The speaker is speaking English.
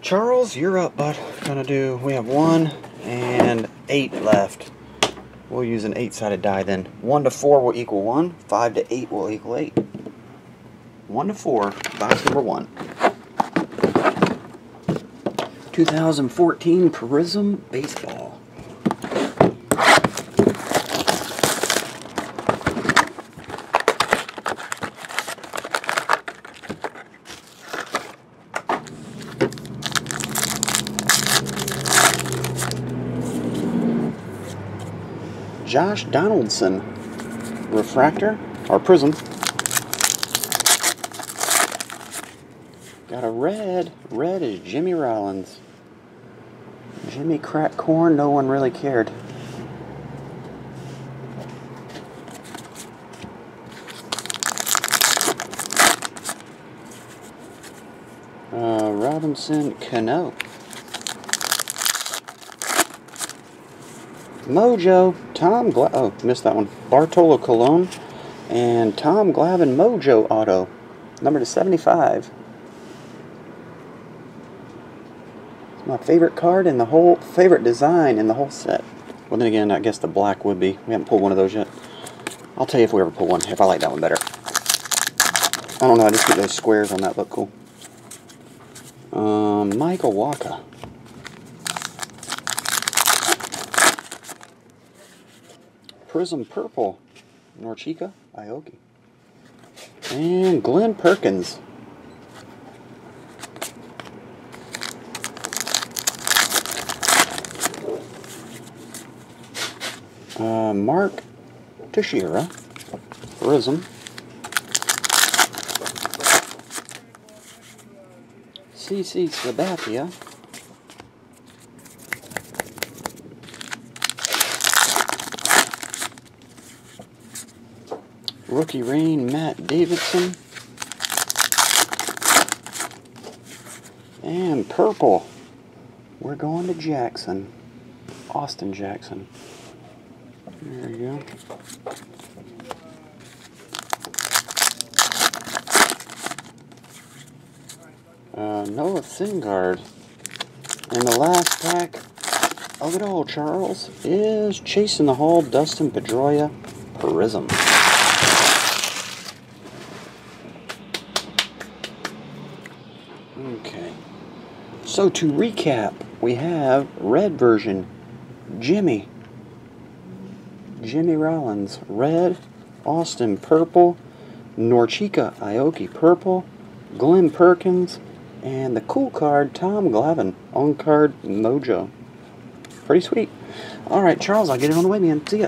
Charles, you're up, bud. We have 1 and 8 left. We'll use an 8-sided die then. 1 to 4 will equal 1. 5 to 8 will equal 8. 1 to 4, box number 1. 2014 Prizm Baseball. Josh Donaldson, refractor, or prism. Got a red. Red is Jimmy Rollins. Jimmy cracked corn, no one really cared. Robinson Cano. Mojo, Tom oh, missed that one. Bartolo Colon and Tom Glavine Mojo auto, number to 75. It's my favorite card in the whole, favorite design in the whole set. Well, then again, I guess the black would be. We haven't pulled one of those yet. I'll tell you if we ever pull one, if I like that one better. I don't know, I just think those squares on that look cool. Michael Walker. Prizm Purple, Norchika, Aoki. And Glenn Perkins. Mark Teixeira, Prizm. CC Sabathia. Rookie Rain, Matt Davidson. And purple, we're going to Jackson. Austin Jackson. There you go. Noah Syndergaard. And the last pack of it all, Charles, is Chasing the Hall, Dustin Pedroia, Prizm. Okay, so to recap, we have red version, Jimmy Rollins, red, Austin purple, Norchika Aoki purple, Glenn Perkins, and the cool card, Tom Glavine, on card Mojo. Pretty sweet. Alright, Charles, I'll get it on the way, man. See ya.